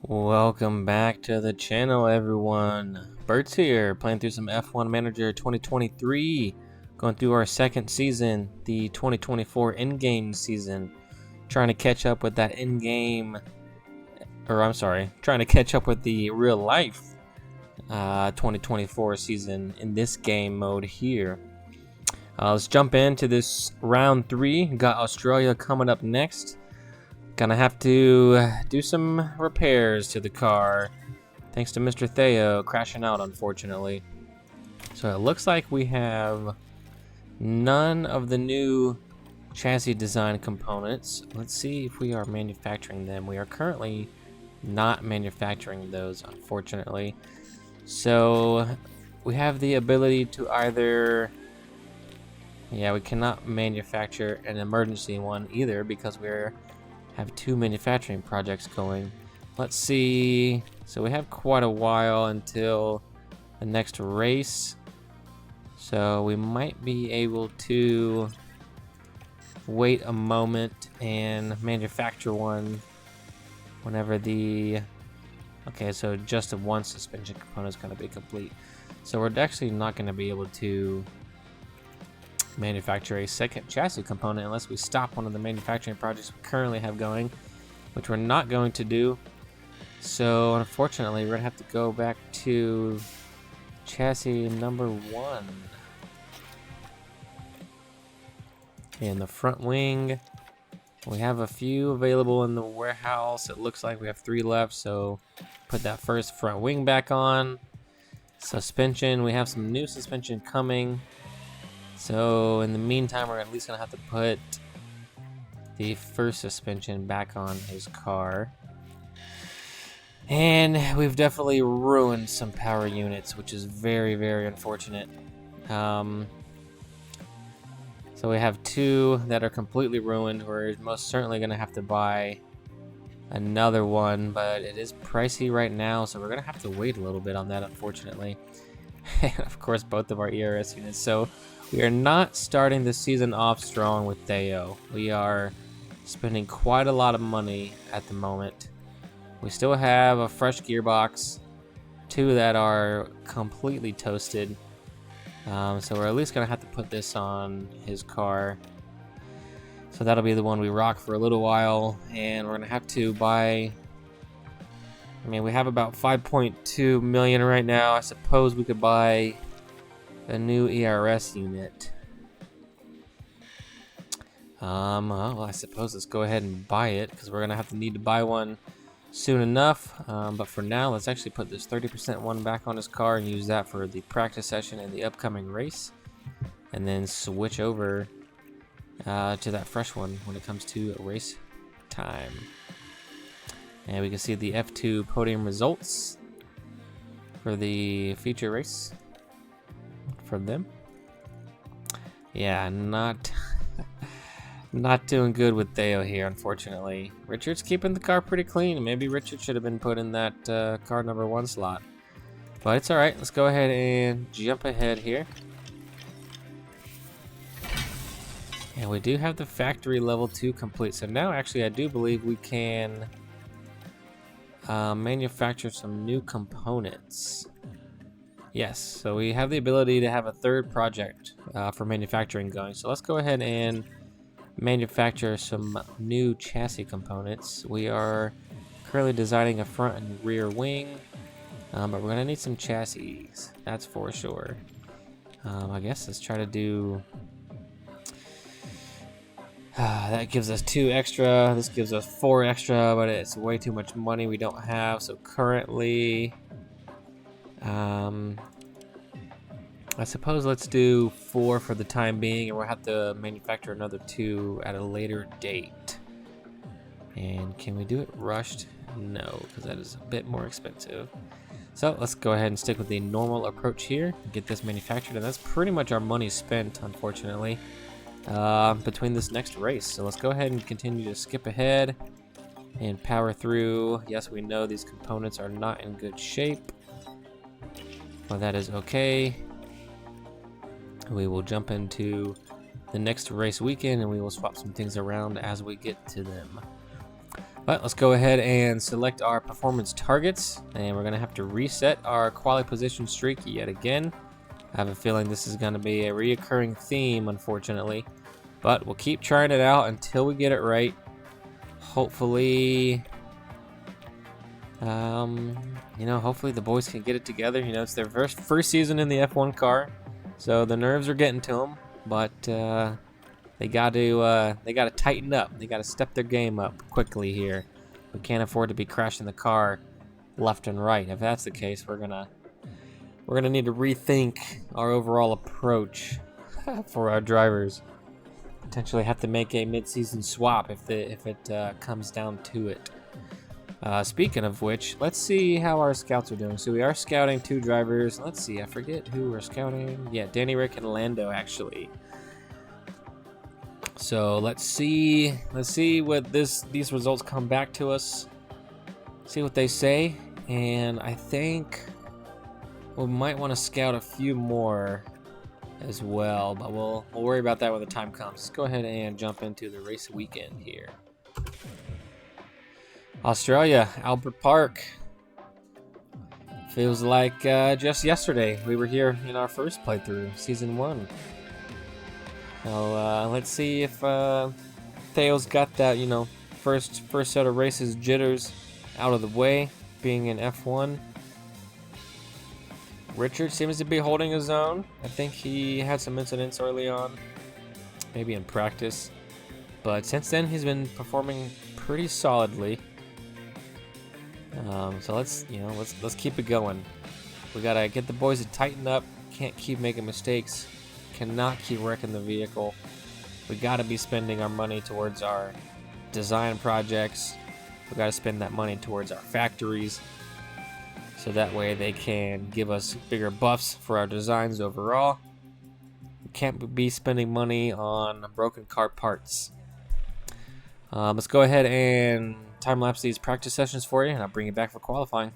Welcome back to the channel, everyone. Burt's here, playing through some F1 Manager 2023, going through our second season, the 2024 in-game season, trying to catch up with that in-game, trying to catch up with the real-life 2024 season in this game mode here. Let's jump into this round 3. Got Australia coming up next. Gonna have to do some repairs to the car, thanks to Mr. Theo crashing out, unfortunately. So it looks like we have none of the new chassis design components. Let's see if we are manufacturing them. We are currently not manufacturing those, unfortunately. So we have the ability to either... Yeah, we cannot manufacture an emergency one either because we're have 2 manufacturing projects going. Let's see. So we have quite a while until the next race. So we might be able to wait a moment and manufacture one whenever the... Okay, so just the one suspension component is going to be complete. So we're actually not going to be able to manufacture a second chassis component unless we stop one of the manufacturing projects we currently have going, which we're not going to do. So unfortunately, we're gonna have to go back to chassis number 1. In the front wing, we have a few available in the warehouse. It looks like we have 3 left, so put that first front wing back on. Suspension, we have some new suspension coming. So in the meantime, we're at least gonna have to put the first suspension back on his car. And we've definitely ruined some power units, which is very, very unfortunate. So we have 2 that are completely ruined. We're most certainly gonna have to buy another one, but it is pricey right now, so we're gonna have to wait a little bit on that, unfortunately. And of course, both of our ERS units. So we are not starting the season off strong with Theo. We are spending quite a lot of money at the moment. We still have a fresh gearbox, 2 that are completely toasted. So we're at least gonna have to put this on his car. So that'll be the one we rock for a little while, and we're gonna have to buy... I mean, we have about 5.2 million right now. I suppose we could buy a new ERS unit. Well, I suppose let's go ahead and buy it because we're gonna have to need to buy one soon enough. But for now, let's actually put this 30% one back on his car and use that for the practice session and the upcoming race, and then switch over to that fresh one when it comes to race time. And we can see the F2 podium results for the feature race from them. Yeah, not doing good with Theo here, unfortunately. Richard's keeping the car pretty clean. Maybe Richard should have been put in that car number 1 slot. But it's alright. Let's go ahead and jump ahead here. And we do have the factory level 2 complete. So now actually I do believe we can manufacture some new components. Yes, so we have the ability to have a 3rd project for manufacturing going. So let's go ahead and manufacture some new chassis components. We are currently designing a front and rear wing, but we're gonna need some chassis, that's for sure. I guess let's try to do... that gives us 2 extra, this gives us 4 extra, but it's way too much money we don't have. So currently, I suppose let's do 4 for the time being, and we'll have to manufacture another 2 at a later date. And can we do it rushed? No, because that is a bit more expensive. So let's go ahead and stick with the normal approach here, get this manufactured, and that's pretty much our money spent, unfortunately, between this next race. So let's go ahead and continue to skip ahead and power through. Yes, we know these components are not in good shape, but that is okay. We will jump into the next race weekend and we will swap some things around as we get to them. But let's go ahead and select our performance targets, and we're gonna have to reset our quality position streak yet again. I have a feeling this is gonna be a reoccurring theme, unfortunately, but we'll keep trying it out until we get it right. Hopefully, hopefully the boys can get it together. You know, it's their first season in the F1 car, so the nerves are getting to them, but they got to tighten up. They got to step their game up quickly here. We can't afford to be crashing the car left and right. If that's the case, we're gonna need to rethink our overall approach for our drivers. Potentially have to make a mid-season swap if it comes down to it. Speaking of which, let's see how our scouts are doing. So we are scouting 2 drivers. Let's see, I forget who we're scouting. Yeah, Danny, Rick, and Lando actually. So let's see what these results come back to us. See what they say, and I think we might want to scout a few more as well, but we'll worry about that when the time comes. Let's go ahead and jump into the race weekend here. Australia, Albert Park. Feels like just yesterday we were here in our first playthrough, season 1. So let's see if Theo's got that, first set of races jitters out of the way, being in F1. Richard seems to be holding his own. I think he had some incidents early on, maybe in practice, but since then he's been performing pretty solidly. So let's keep it going. We gotta get the boys to tighten up. Can't keep making mistakes. Cannot keep wrecking the vehicle. We gotta be spending our money towards our design projects. We gotta spend that money towards our factories, so that way they can give us bigger buffs for our designs overall. We can't be spending money on broken car parts. Let's go ahead and time-lapse these practice sessions for you, and I'll bring you back for qualifying.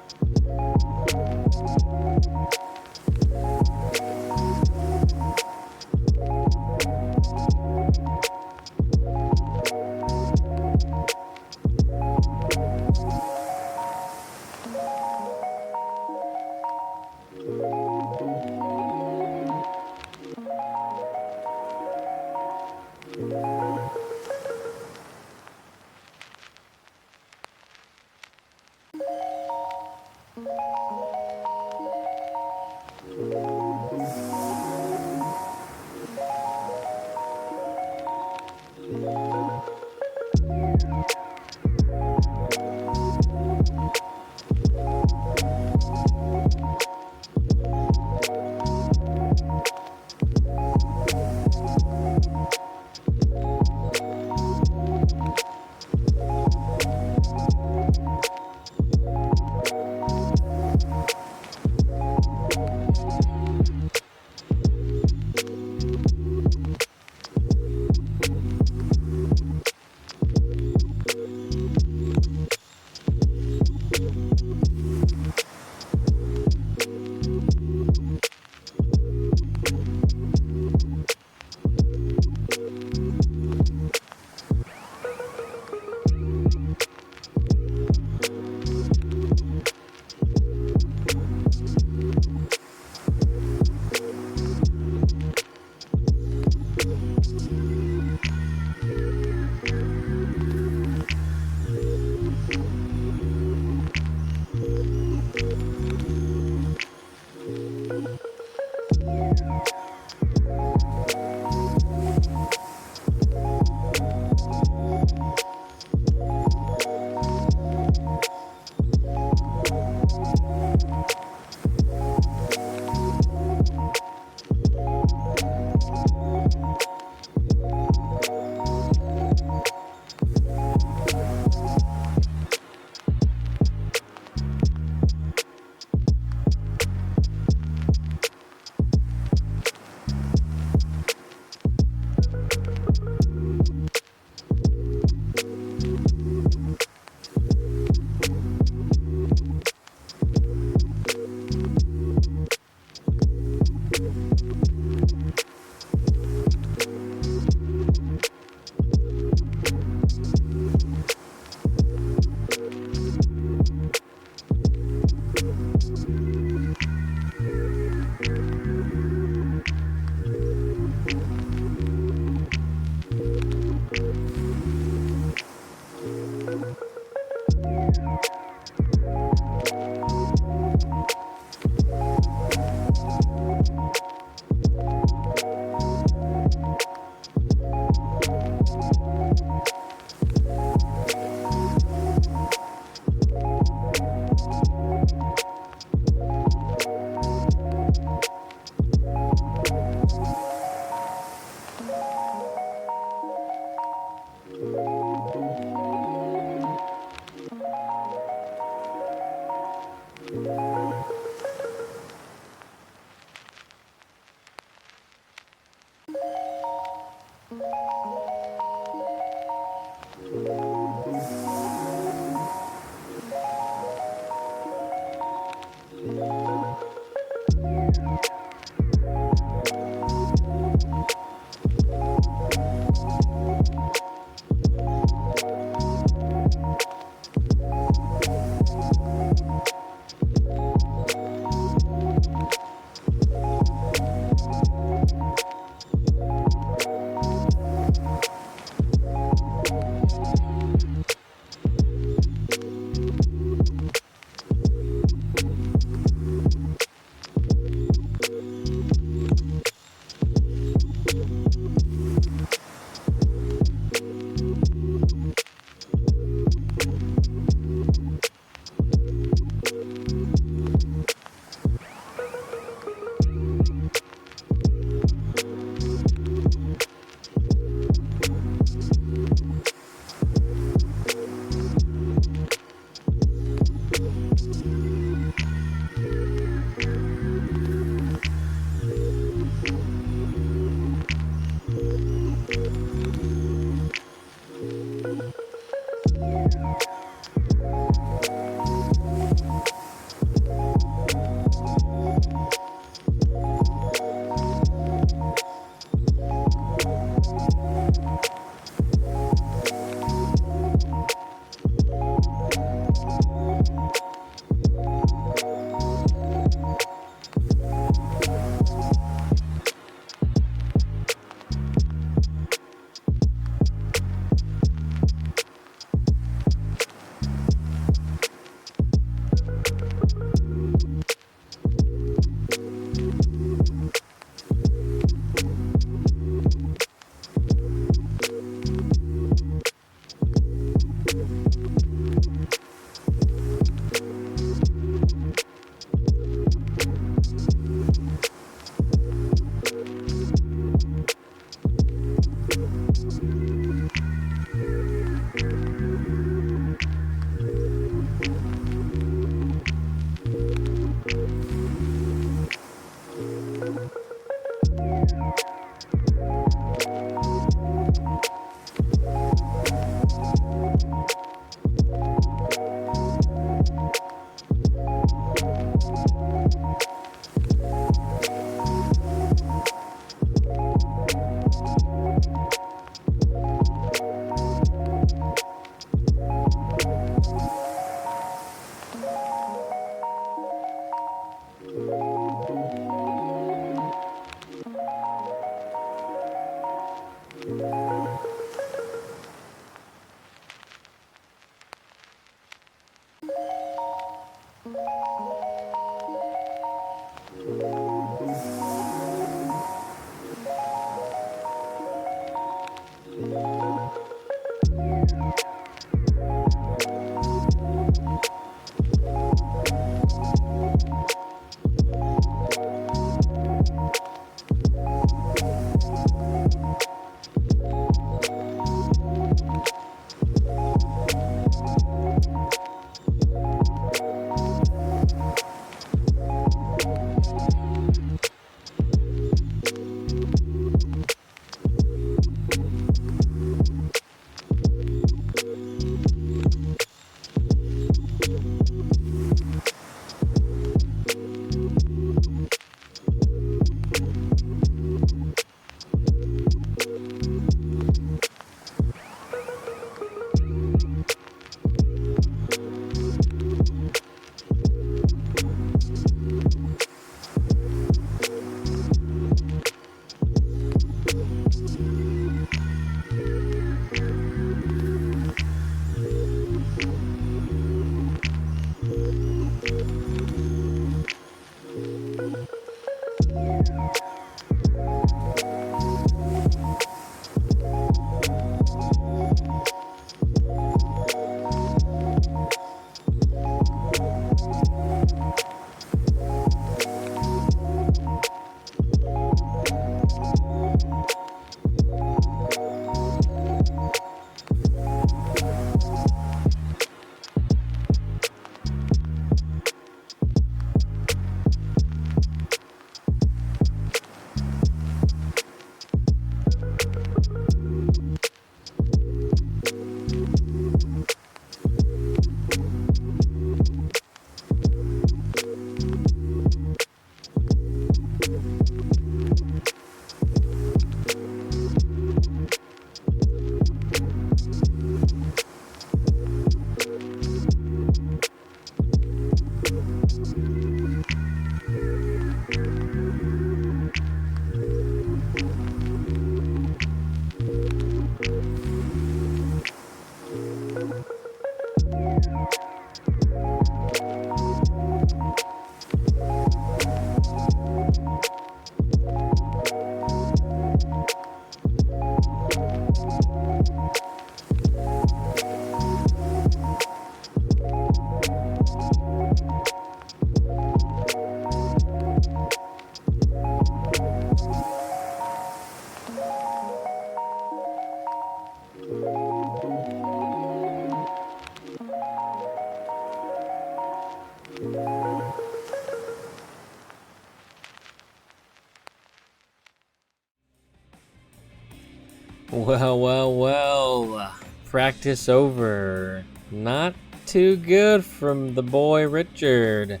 Well. Practice over. Not too good from the boy Richard.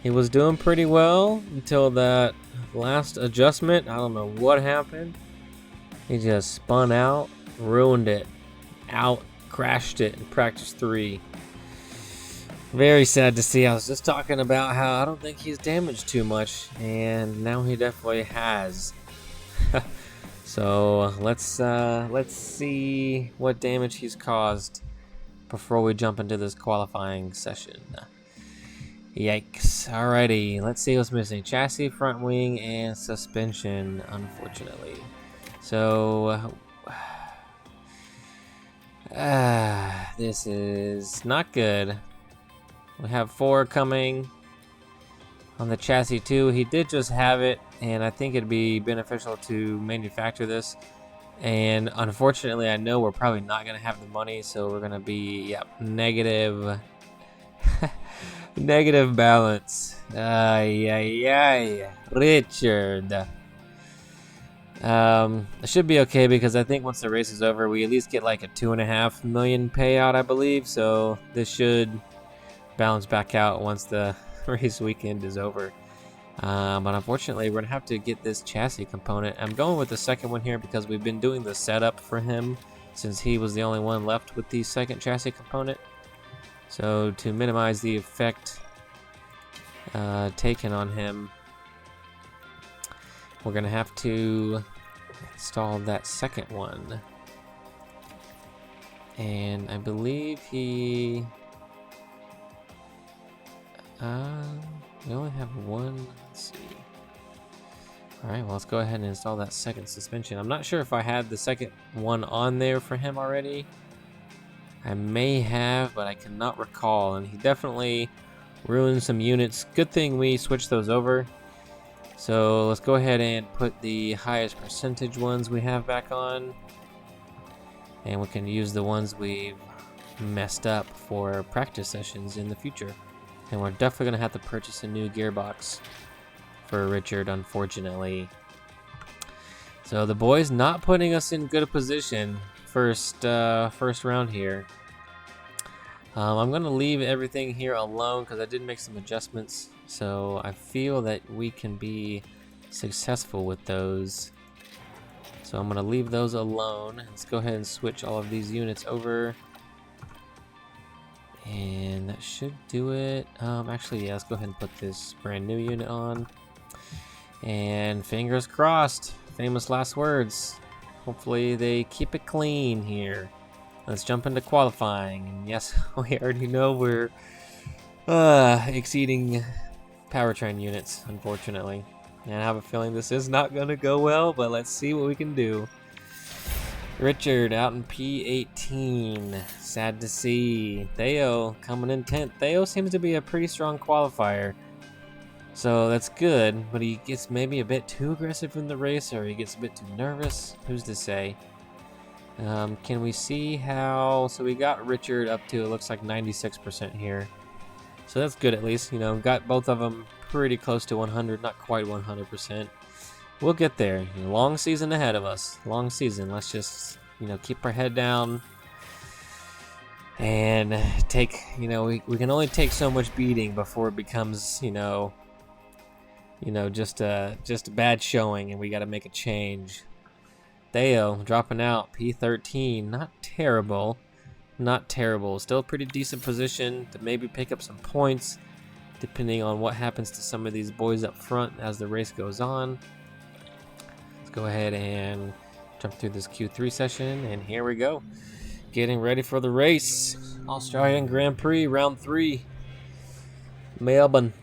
He was doing pretty well until that last adjustment. I don't know what happened. He just spun out, ruined it, crashed it in practice 3. Very sad to see. I was just talking about how I don't think he's damaged too much, and now he definitely has. So let's see what damage he's caused before we jump into this qualifying session. Yikes. Alrighty, let's see what's missing. Chassis, front wing, and suspension, unfortunately. So this is not good. We have 4 coming on the chassis 2. He did just have it, and I think it'd be beneficial to manufacture this. And unfortunately, I know we're probably not going to have the money, so we're going to be, negative. Negative balance. Richard. It should be okay because I think once the race is over, we at least get like a $2.5 million payout, I believe. So this should balance back out once the race weekend is over. But unfortunately, we're gonna have to get this chassis component. I'm going with the second one here because we've been doing the setup for him since he was the only one left with the second chassis component. So to minimize the effect taken on him. We're gonna have to install that second one. And I believe he... we only have one. Let's see. Alright, well, let's go ahead and install that second suspension. I'm not sure if I had the second one on there for him already. I may have, but I cannot recall. And he definitely ruined some units. Good thing we switched those over. So let's go ahead and put the highest percentage ones we have back on. And we can use the ones we've messed up for practice sessions in the future. And we're definitely going to have to purchase a new gearbox for Richard, unfortunately. So the boys not putting us in good position first round here. I'm going to leave everything here alone because I did make some adjustments. So I feel that we can be successful with those. So I'm going to leave those alone. Let's go ahead and switch all of these units over. And that should do it. Actually, yeah, let's go ahead and put this brand new unit on. And fingers crossed. Famous last words. Hopefully they keep it clean here. Let's jump into qualifying. And yes, we already know we're exceeding powertrain units, unfortunately. And I have a feeling this is not going to go well, but let's see what we can do. Richard out in P18. Sad to see. Theo coming in 10th. Theo seems to be a pretty strong qualifier. So that's good, but he gets maybe a bit too aggressive in the race, or he gets a bit too nervous. Who's to say? Can we see how... So we got Richard up to, it looks like 96% here. So that's good at least. You know, got both of them pretty close to 100, not quite 100%. We'll get there. Long season ahead of us. Long season. Let's just, you know, keep our head down and take, you know, we can only take so much beating before it becomes, just a bad showing, and we got to make a change. Theo dropping out, P13. Not terrible. Not terrible. Still a pretty decent position to maybe pick up some points, depending on what happens to some of these boys up front as the race goes on. Let's go ahead and jump through this Q3 session, and here we go. Getting ready for the race. Australian Grand Prix, round 3. Melbourne.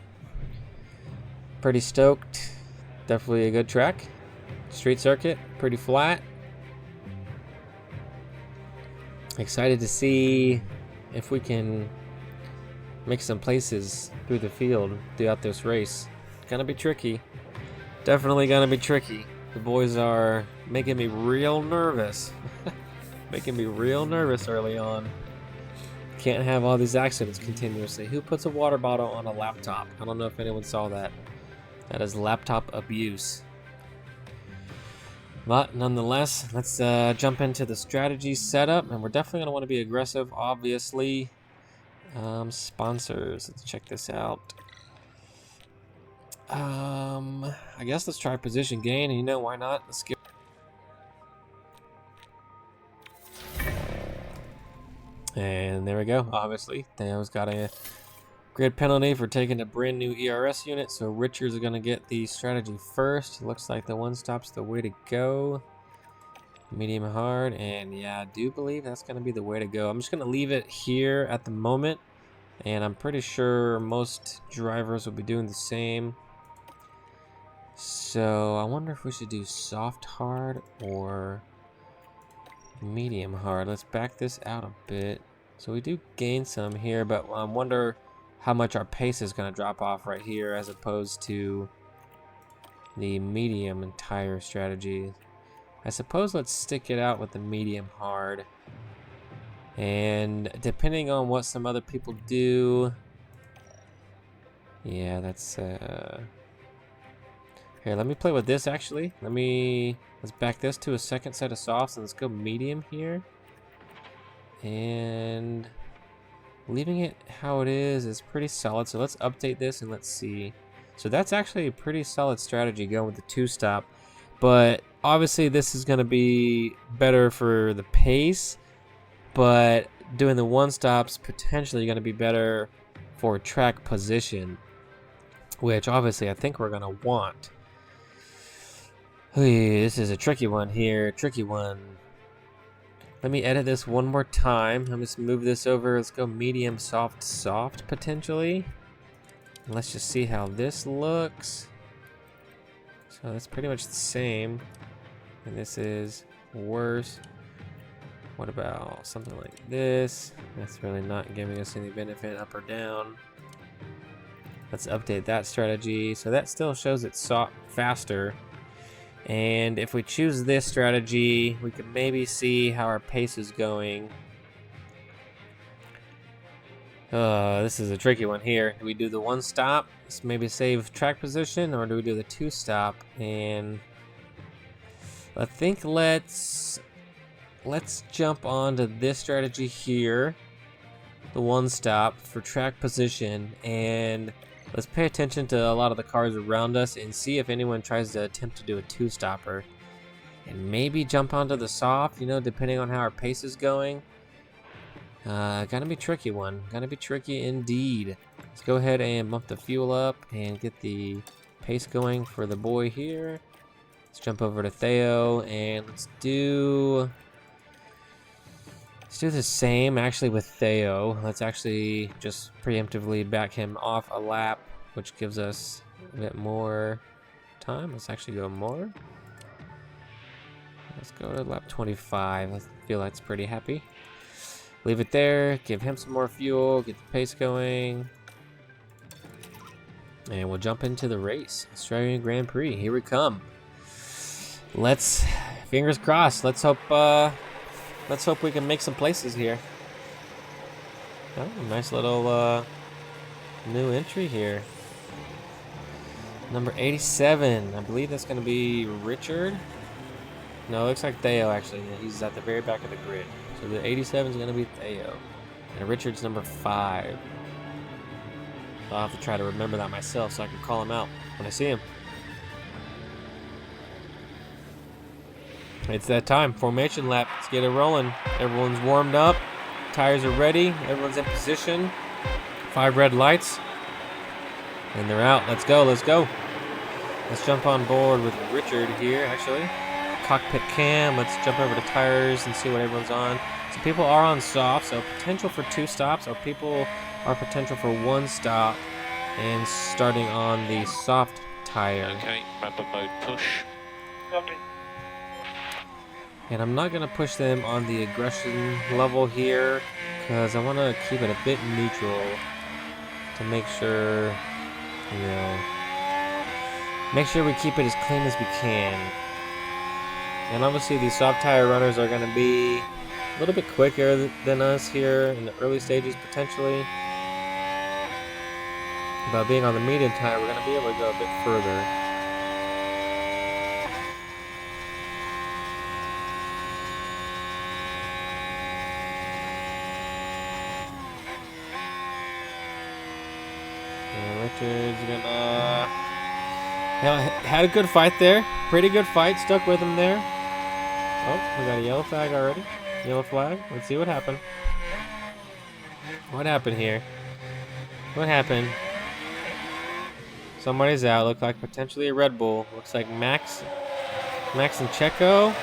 Pretty stoked. Definitely a good track. Street circuit, pretty flat. Excited to see if we can make some places through the field throughout this race. Gonna be tricky. Definitely gonna be tricky. The boys are making me real nervous. Making me real nervous early on. Can't have all these accidents continuously. Who puts a water bottle on a laptop? I don't know if anyone saw that. That is laptop abuse. But nonetheless, let's jump into the strategy setup, and we're definitely going to want to be aggressive, obviously. Sponsors, let's check this out. I guess let's try position gain, and you know, why not? Let's give. And there we go. Obviously, Theo's got a grid penalty for taking a brand new ERS unit, so Richards are going to get the strategy first. Looks like the one stop's the way to go. Medium hard, and yeah, I do believe that's going to be the way to go. I'm just going to leave it here at the moment, and I'm pretty sure most drivers will be doing the same. So I wonder if we should do soft hard or medium hard. Let's back this out a bit. So we do gain some here, but I wonder how much our pace is going to drop off right here as opposed to the medium and tire strategy. I suppose let's stick it out with the medium hard. And depending on what some other people do, yeah, that's here, let me play with this actually. Let's back this to a second set of softs, and let's go medium here. And leaving it how it is pretty solid. So let's update this and let's see. So that's actually a pretty solid strategy going with the 2-stop. But obviously this is going to be better for the pace. But doing the 1-stops potentially going to be better for track position. which obviously I think we're gonna want. This is a tricky one here, tricky one. Let me edit this one more time. Let me just move this over. Let's go medium, soft, soft potentially. And let's just see how this looks. So that's pretty much the same. And this is worse. What about something like this? That's really not giving us any benefit up or down. Let's update that strategy. So that still shows it faster. And if we choose this strategy, we can maybe see how our pace is going. This is a tricky one here. Do we do the one stop? Let's maybe save track position, or do we do the two stop? And I think let's jump onto this strategy here, the one stop for track position, and let's pay attention to a lot of the cars around us and see if anyone tries to attempt to do a two-stopper. And maybe jump onto the soft, you know, depending on how our pace is going. Gonna be tricky one. Gonna be tricky indeed. Let's go ahead and bump the fuel up and get the pace going for the boy here. Let's jump over to Theo and let's do the same actually with Theo. Let's actually just preemptively back him off a lap, which gives us a bit more time. Let's actually go more. Let's go to lap 25. I feel that's pretty happy. Leave it there, give him some more fuel, get the pace going. And we'll jump into the race. Australian Grand Prix, here we come. Fingers crossed, let's hope we can make some places here. Oh, nice little new entry here. Number 87, I believe that's gonna be Richard. No, it looks like Theo actually. He's at the very back of the grid. So the 87 is gonna be Theo. And Richard's number 5. I'll have to try to remember that myself so I can call him out when I see him. It's that time, formation lap. Let's get it rolling. Everyone's warmed up. Tires are ready. Everyone's in position. 5 red lights. And they're out. Let's go, let's go. Let's jump on board with Richard here, actually. Cockpit cam. Let's jump over to tires and see what everyone's on. So people are on soft, so potential for 2 stops, or people are potential for 1 stop and starting on the soft tire. Okay, rapid mode push. And I'm not gonna push them on the aggression level here because I want to keep it a bit neutral to make sure, you know, we keep it as clean as we can. And obviously these soft tire runners are gonna be a little bit quicker than us here in the early stages potentially. But being on the medium tire, we're gonna be able to go a bit further. Richard's gonna... had a good fight there. Pretty good fight. Stuck with him there. Oh, we got a yellow flag already. Yellow flag. Let's see what happened. What happened here? What happened? Somebody's out. Looked like potentially a Red Bull. Looks like Max and Checo.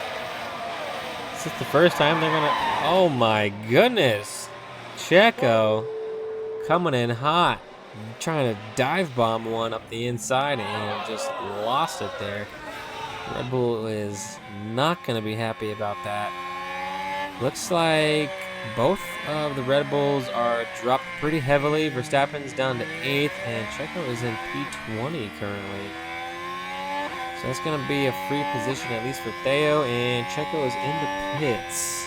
This is the first time they're gonna... Oh my goodness. Checo coming in hot. Trying to dive bomb one up the inside and just lost it there. Red Bull is not going to be happy about that. Looks like both of the Red Bulls are dropped pretty heavily. Verstappen's down to 8th and Checo is in P20 currently. So that's going to be a free position at least for Theo, and Checo is in the pits.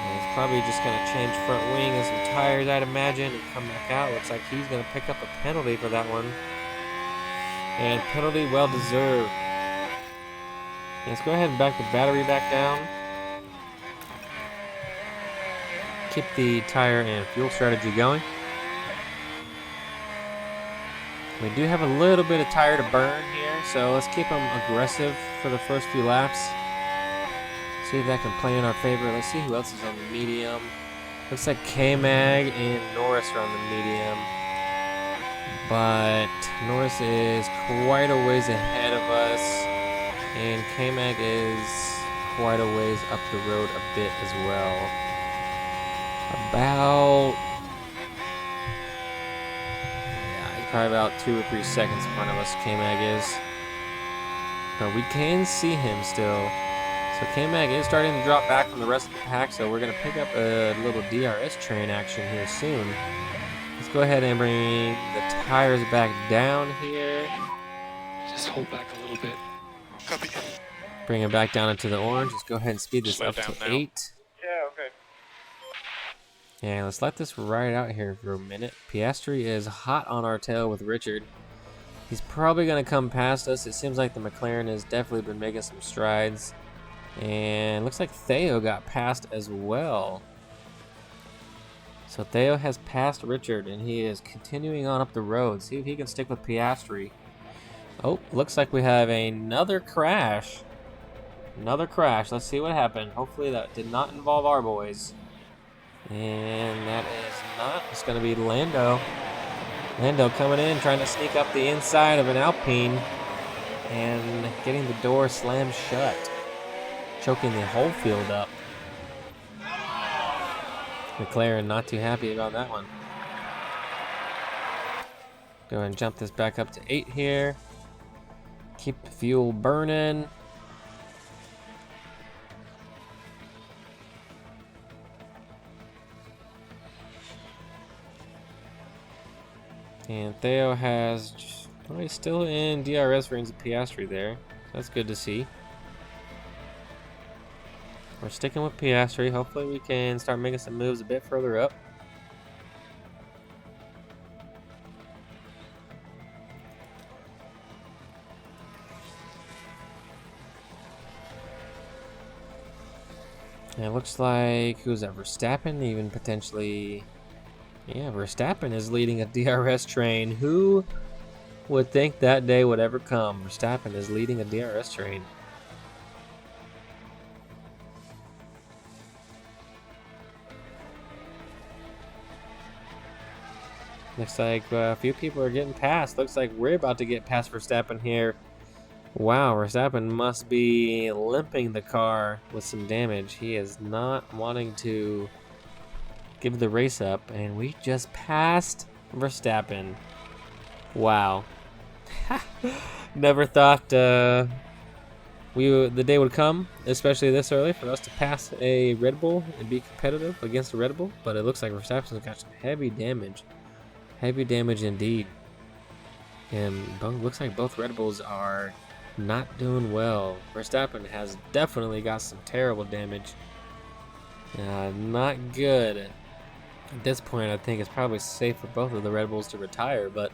He's probably just going to change front wing and some tires, I'd imagine, and come back out. Looks like he's going to pick up a penalty for that one. And penalty well deserved. Let's go ahead and back the battery back down. Keep the tire and fuel strategy going. We do have a little bit of tire to burn here, so let's keep them aggressive for the first few laps. See if that can play in our favor. Let's see who else is on the medium. Looks like K-Mag and Norris are on the medium. but Norris is quite a ways ahead of us, and K-Mag is quite a ways up the road a bit as well. He's probably about 2 or 3 seconds in front of us, K-Mag is. But we can see him still. So K-Mag is starting to drop back from the rest of the pack, so we're going to pick up a little DRS train action here soon. Let's go ahead and bring the tires back down here. Just hold back a little bit. Copy. Bring it back down into the orange. Let's go ahead and speed this up to 8. Yeah, okay. And let's let this ride out here for a minute. Piastri is hot on our tail with Richard. He's probably going to come past us. It seems like the McLaren has definitely been making some strides. And looks like Theo got passed as well. So Theo has passed Richard, and he is continuing on up the road. See if he can stick with Piastri. Oh, looks like we have another crash. Another crash. Let's see what happened. Hopefully that did not involve our boys. And that is not. It's going to be Lando. Lando coming in, trying to sneak up the inside of an Alpine. And getting the door slammed shut. Choking the whole field up. McLaren not too happy about that one. Go ahead and jump this back up to 8 here. Keep the fuel burning. And Theo has, well, he's still in DRS range of Piastri there. That's good to see. We're sticking with Piastri. Hopefully we can start making some moves a bit further up. And it looks like, who's that? Verstappen even potentially. Yeah, Verstappen is leading a DRS train. Who would think that day would ever come? Verstappen is leading a DRS train. Looks like a few people are getting past. Looks like we're about to get past Verstappen here. Wow, Verstappen must be limping the car with some damage. He is not wanting to give the race up, and we just passed Verstappen. Wow. Never thought the day would come, especially this early, for us to pass a Red Bull and be competitive against a Red Bull, but it looks like Verstappen's got some heavy damage. Heavy damage indeed. And looks like both Red Bulls are not doing well. Verstappen has definitely got some terrible damage. Not good. At this point, I think it's probably safe for both of the Red Bulls to retire, but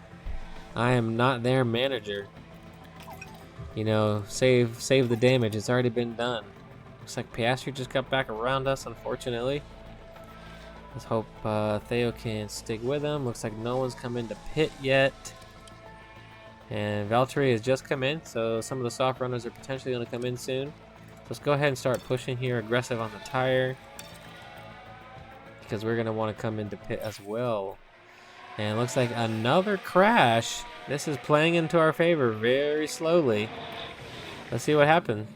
I am not their manager. You know, save the damage. It's already been done. Looks like Piastri just got back around us, unfortunately. Let's hope Theo can stick with him. Looks like no one's come into pit yet. And Valtteri has just come in, so some of the soft runners are potentially going to come in soon. Let's go ahead and start pushing here, aggressive on the tire, because we're going to want to come into pit as well. And it looks like another crash. This is playing into our favor very slowly. Let's see what happens.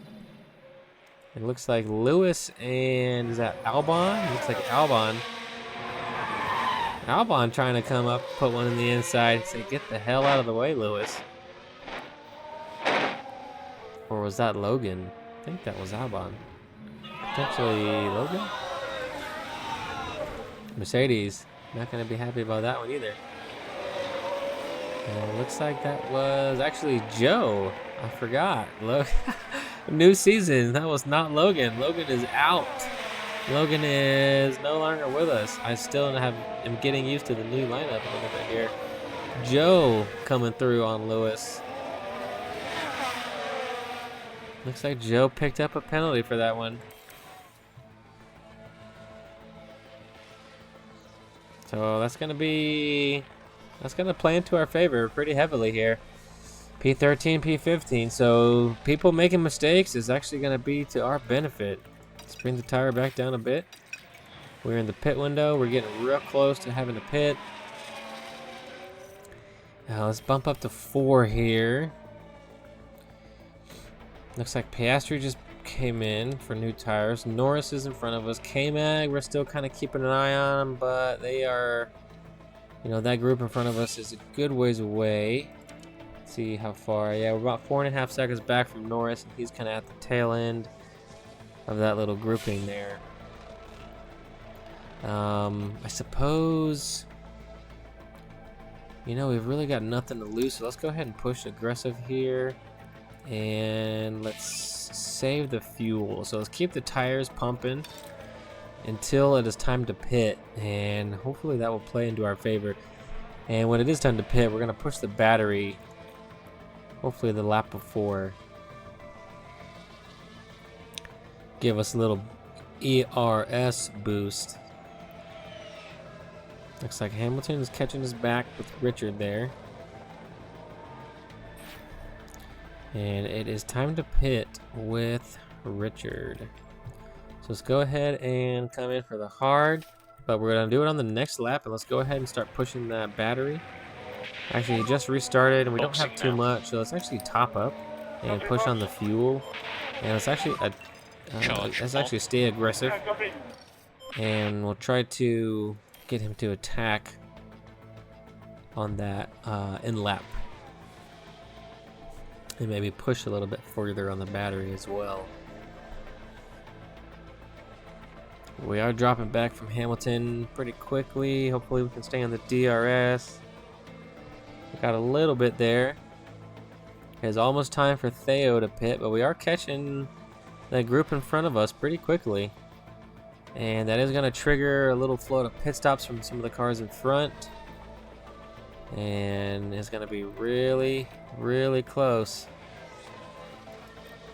It looks like Lewis and, is that Albon? Looks like Albon. Albon trying to come up, put one in the inside, say, get the hell out of the way, Lewis. Or was that Logan? I think that was Albon. Potentially Logan? Mercedes. Not going to be happy about that one either. And it looks like that was actually Joe. I forgot. New season. That was not Logan. Logan is out. Logan is no longer with us. I still am getting used to the new lineup a little bit here. Joe coming through on Lewis. Looks like Joe picked up a penalty for that one. So that's going to play into our favor pretty heavily here. P13, P15. So people making mistakes is actually going to be to our benefit. Let's bring the tire back down a bit. We're in the pit window. We're getting real close to having to pit. Let's bump up to 4 here. Looks like Piastri just came in for new tires. Norris is in front of us. K-Mag, we're still kind of keeping an eye on them, but they are, you know, that group in front of us is a good ways away. Let's see how far. Yeah, we're about 4.5 seconds back from Norris, and he's kind of at the tail end of that little grouping there. I suppose, you know, we've really got nothing to lose, so let's go ahead and push aggressive here. And let's save the fuel. So let's keep the tires pumping until it is time to pit, and hopefully that will play into our favor. And when it is time to pit, we're going to push the battery, hopefully the lap before. Give us a little ERS boost. Looks like Hamilton is catching us back with Richard there. And it is time to pit with Richard. So let's go ahead and come in for the hard, but we're gonna do it on the next lap, and let's go ahead and start pushing that battery. Actually, it just restarted and we don't have too much, so let's actually top up and push on the fuel. And let's actually stay aggressive, and we'll try to get him to attack on that in lap. And maybe push a little bit further on the battery as well. We are dropping back from Hamilton pretty quickly. Hopefully we can stay on the DRS. We got a little bit there. It's almost time for Theo to pit, but we are catching that group in front of us pretty quickly. And that is going to trigger a little flow of pit stops from some of the cars in front. And it's going to be really, really close.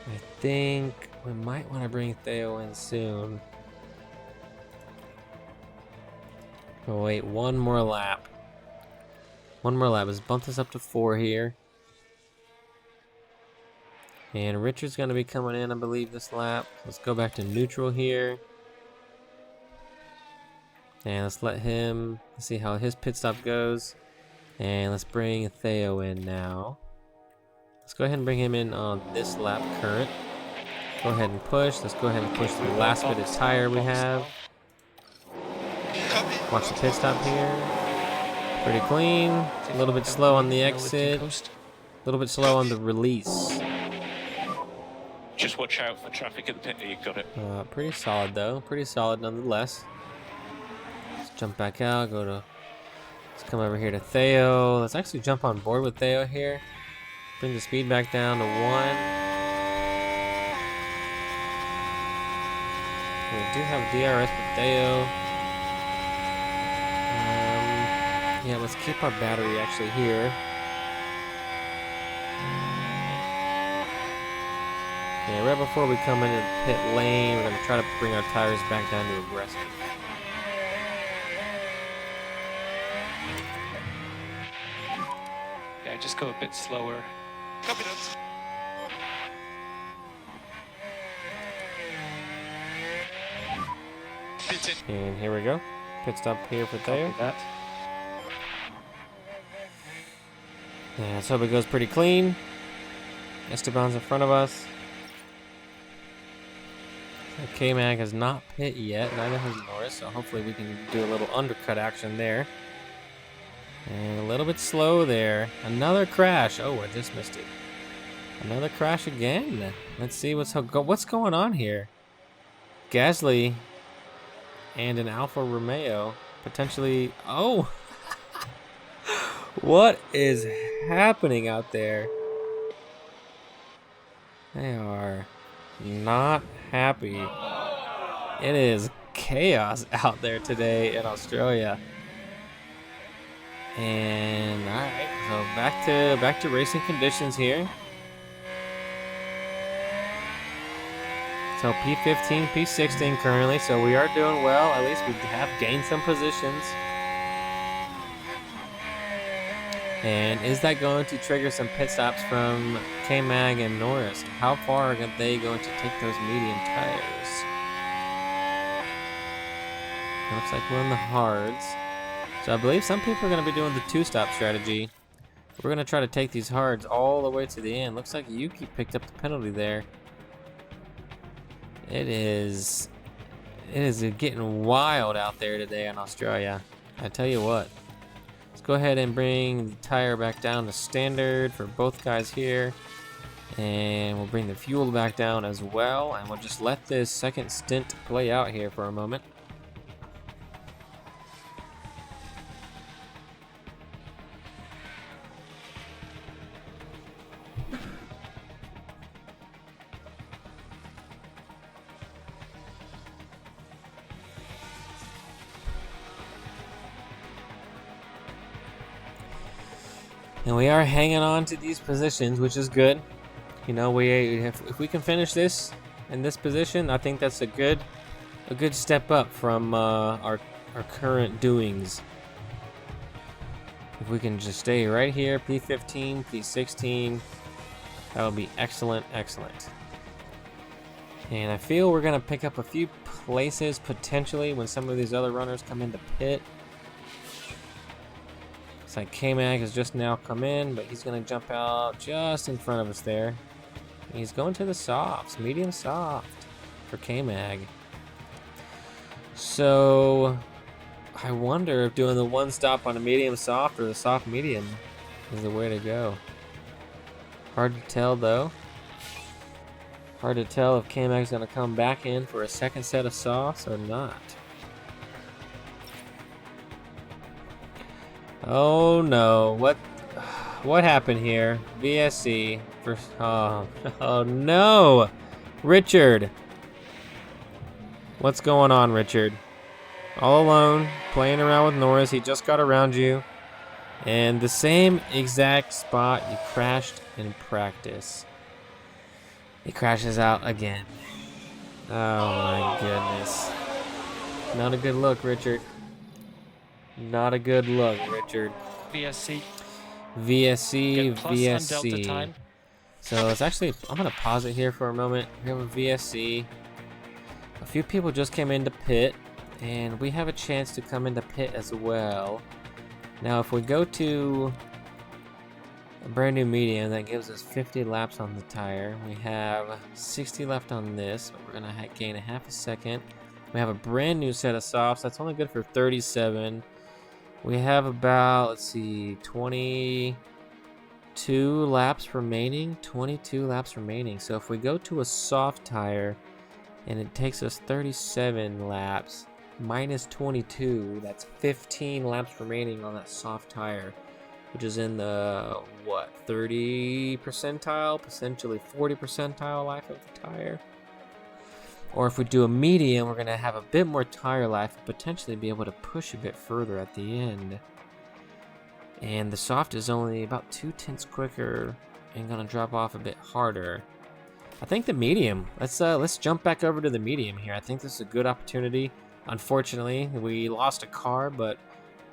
I think we might want to bring Theo in soon. Oh wait, one more lap. One more lap. Let's bump this up to 4 here. And Richard's going to be coming in, I believe, this lap. Let's go back to neutral here. And let's let him see how his pit stop goes. And let's bring Theo in now. Let's go ahead and bring him in on this lap current. Go ahead and push. Let's go ahead and push the last bit of tire we have. Watch the pit stop here. Pretty clean. A little bit slow on the exit. A little bit slow on the release. Just watch out for traffic at the pit. You got it. Pretty solid though. Pretty solid nonetheless. Let's jump back out. Let's come over here to Theo. Let's actually jump on board with Theo here. Bring the speed back down to 1. We do have DRS with Theo. Yeah, let's keep our battery actually here. Yeah, right before we come into the pit lane, we're going to try to bring our tires back down to aggressive. Yeah, just go a bit slower. Copy that. And here we go. Pit stop here for Theo. Copy that. Yeah, let's hope it goes pretty clean. Esteban's in front of us. K-Mag has not pit yet, neither has Norris, so hopefully we can do a little undercut action there. And a little bit slow there. Another crash. Oh, I just missed it. Another crash again. Let's see what's going on here. Gasly and an Alfa Romeo potentially. Oh, what is happening out there? They are not happy. It is chaos out there today in Australia. And all right, so back to racing conditions here. So P15, P16 currently, so we are doing well. At least we have gained some positions. And is that going to trigger some pit stops from K-Mag and Norris? How far are they going to take those medium tires? Looks like we're in the hards. So I believe some people are going to be doing the 2-stop strategy. We're gonna try to take these hards all the way to the end. Looks like Yuki picked up the penalty there. It is getting wild out there today in Australia. I tell you what. Let's go ahead and bring the tire back down to standard for both guys here. And we'll bring the fuel back down as well. And we'll just let this second stint play out here for a moment. And we are hanging on to these positions, which is good. You know, if we can finish this in this position, I think that's a good step up from our current doings. If we can just stay right here, P15, P16, that would be excellent, excellent. And I feel we're gonna pick up a few places potentially when some of these other runners come into pit. It's like K-Mag has just now come in, but he's going to jump out just in front of us there. He's going to the softs, medium soft for K-Mag. So I wonder if doing the one stop on a medium soft or the soft medium is the way to go. Hard to tell though. Hard to tell if K-Mag's going to come back in for a second set of softs or not. Oh no, what happened here? VSC for oh no. Richard. What's going on, Richard? All alone, playing around with Norris. He just got around you. And the same exact spot you crashed in practice. He crashes out again. Oh my goodness. Not a good look, Richard. Not a good look, Richard. VSC. VSC, Plus on delta VSC. time. So it's actually, I'm going to pause it here for a moment. We have a VSC. A few people just came into pit, and we have a chance to come into pit as well. Now, if we go to a brand new medium, that gives us 50 laps on the tire. We have 60 left on this, but we're going to gain a half a second. We have a brand new set of softs. That's only good for 37. We have about, let's see, 22 laps remaining. 22 laps remaining. So if we go to a soft tire and it takes us 37 laps, minus 22, that's 15 laps remaining on that soft tire, which is in the, what, 30 percentile, potentially 40 percentile life of the tire. Or if we do a medium, we're going to have a bit more tire life, potentially be able to push a bit further at the end. And the soft is only about 2/10 quicker and going to drop off a bit harder. I think the medium, let's jump back over to the medium here. I think this is a good opportunity. Unfortunately, we lost a car, but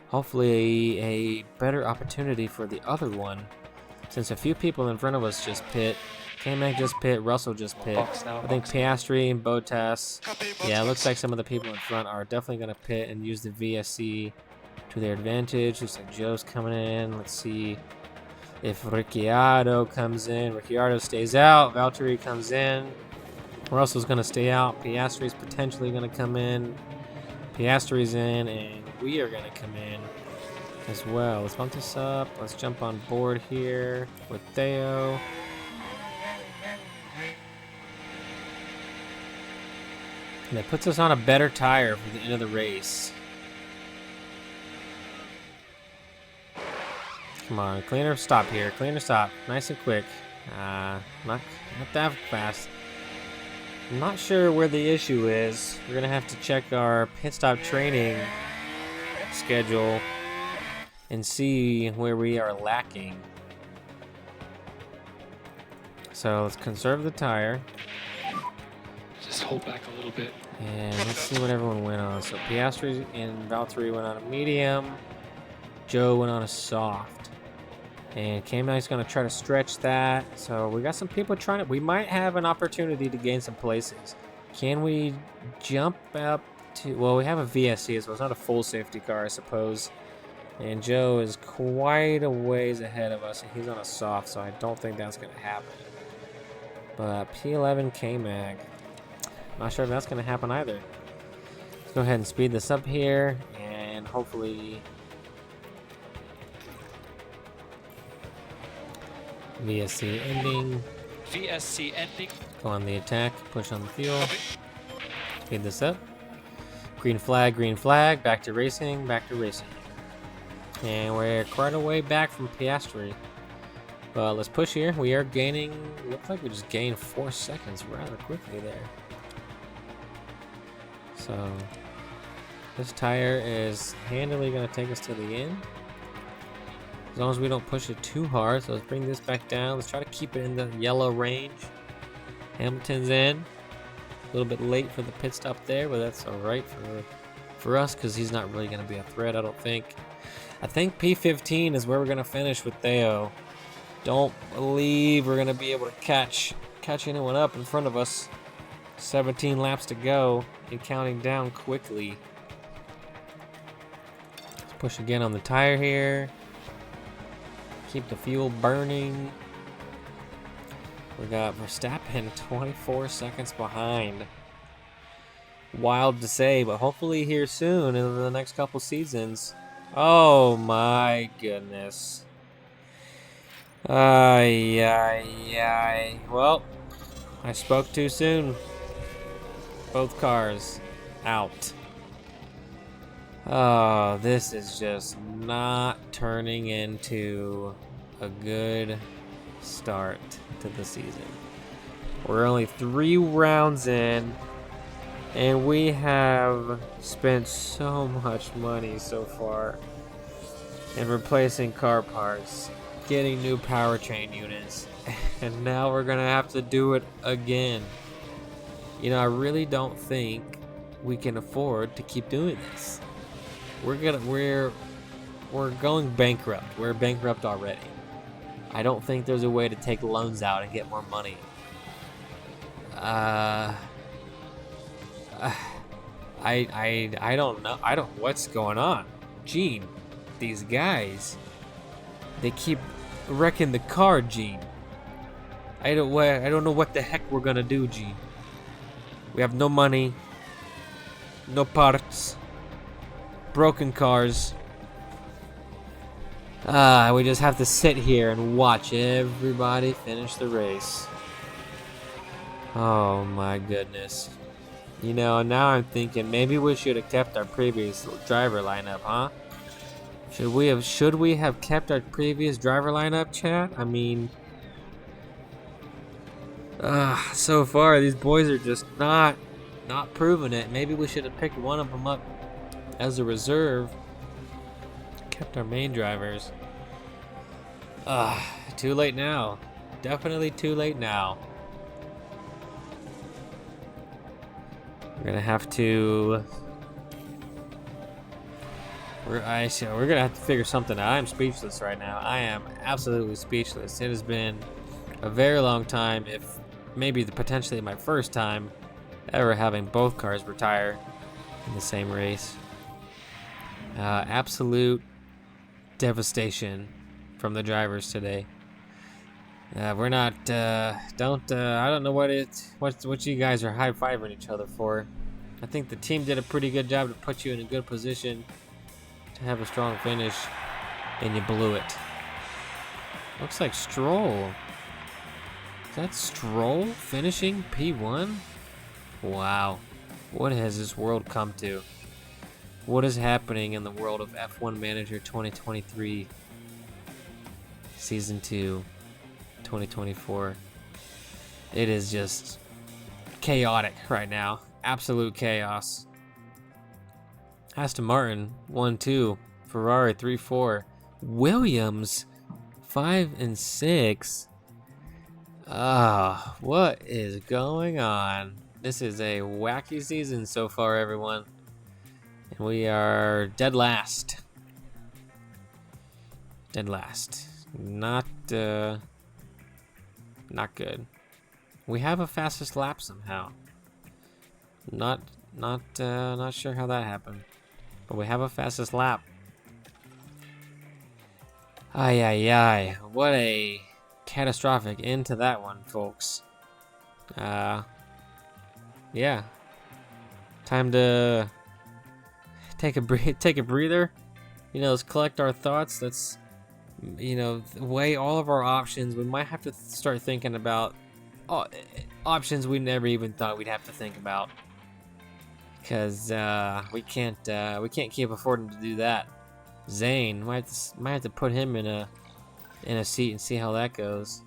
hopefully a better opportunity for the other one. Since a few people in front of us just pit. K-Mag just pit, Russell just pit. I think Piastri and Bottas. Yeah, it looks like some of the people in front are definitely going to pit and use the VSC to their advantage. Looks like Joe's coming in. Let's see if Ricciardo comes in. Ricciardo stays out. Valtteri comes in. Russell's going to stay out. Piastri's potentially going to come in. Piastri's in, and we are going to come in as well. Let's bump this up. Let's jump on board here with Theo. And that puts us on a better tire for the end of the race. Come on, cleaner stop here. Cleaner stop. Nice and quick. Not that fast. I'm not sure where the issue is. We're going to have to check our pit stop training schedule and see where we are lacking. So let's conserve the tire. Just hold back a little bit. And let's see what everyone went on. So Piastri and Valtteri went on a medium. Joe went on a soft. And K-Mag's going to try to stretch that. So we got some people trying to... We might have an opportunity to gain some places. Can we jump up to... Well, we have a VSC, so it's not a full safety car, I suppose. And Joe is quite a ways ahead of us, and he's on a soft, so I don't think that's going to happen. But P11 K-Mag. Not sure if that's going to happen either. Let's go ahead and speed this up here, and hopefully VSC ending. VSC ending. Go on the attack, push on the fuel. Speed this up. Green flag, back to racing, And we're quite a way back from Piastri. But let's push here. We are gaining, looks like we just gained 4 seconds rather quickly there. So this tire is handily going to take us to the end. As long as we don't push it too hard. So let's bring this back down. Let's try to keep it in the yellow range. Hamilton's in. A little bit late for the pit stop there, but that's alright for us because he's not really going to be a threat, I don't think. I think P15 is where we're going to finish with Theo. Don't believe we're going to be able to catch anyone up in front of us. 17 laps to go and counting down quickly. Let's push again on the tire here. Keep the fuel burning. We got Verstappen 24 seconds behind. Wild to say, but hopefully here soon in the next couple seasons. Oh my goodness. Well, I spoke too soon. Both cars out. Oh, this is just not turning into a good start to the season. We're only 3 rounds in, and we have spent so much money so far in replacing car parts, getting new powertrain units, and now we're gonna have to do it again. You know, I really don't think we can afford to keep doing this. We're going bankrupt. We're bankrupt already. I don't think there's a way to take loans out and get more money. I don't know. What's going on? Gene, these guys, they keep wrecking the car, Gene. I don't know what the heck we're gonna do, Gene. We have no money, no parts, broken cars. We just have to sit here and watch everybody finish the race. Oh my goodness. You know, now I'm thinking maybe we should have kept our previous driver lineup, huh? Should we have kept our previous driver lineup, chat? I mean, so far these boys are just not proving it. Maybe we should have picked one of them up as a reserve. Kept our main drivers. Too late now. Definitely too late now. We're gonna have to. We're gonna have to figure something out. I'm speechless right now. I am absolutely speechless. It has been a very long time, if maybe potentially my first time ever having both cars retire in the same race. Absolute devastation from the drivers today. We're not. I don't know what you guys are high-fiving each other for. I think the team did a pretty good job to put you in a good position to have a strong finish, and you blew it. Looks like Stroll. Is that Stroll finishing P1? Wow. What has this world come to? What is happening in the world of F1 Manager 2023 Season 2 2024? It is just chaotic right now. Absolute chaos. Aston Martin 1-2, Ferrari 3-4, Williams 5 and 6. What is going on? This is a wacky season so far, everyone. And we are dead last. Dead last. Not good. We have a fastest lap somehow. Not sure how that happened. But we have a fastest lap. Ay, ay, ay. What a catastrophic end to that one, folks. Yeah. Time to take a breather. You know, let's collect our thoughts. Let's, you know, weigh all of our options. We might have to start thinking about options we never even thought we'd have to think about. Because we can't keep affording to do that. Zane, might have to put him in a seat and see how that goes.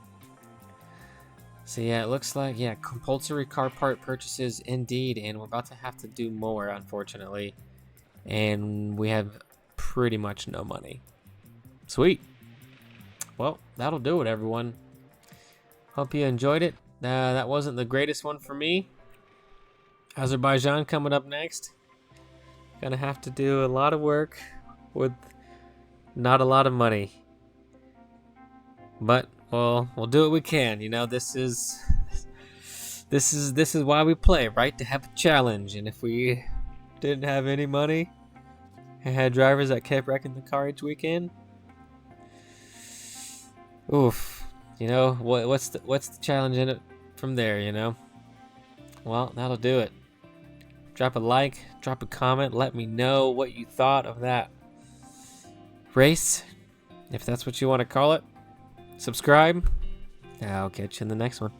So yeah, it looks like, yeah, compulsory car part purchases indeed, and we're about to have to do more, unfortunately. And we have pretty much no money. Sweet. Well, that'll do it, everyone. Hope you enjoyed it. That wasn't the greatest one for me. Azerbaijan coming up next. Gonna have to do a lot of work with not a lot of money. But we'll do what we can. You know, this is why we play, right? To have a challenge. And if we didn't have any money and had drivers that kept wrecking the car each weekend, oof. You know, what's the challenge in it from there, you know? Well, that'll do it. Drop a like, drop a comment, let me know what you thought of that race, if that's what you want to call it. Subscribe. I'll catch you in the next one.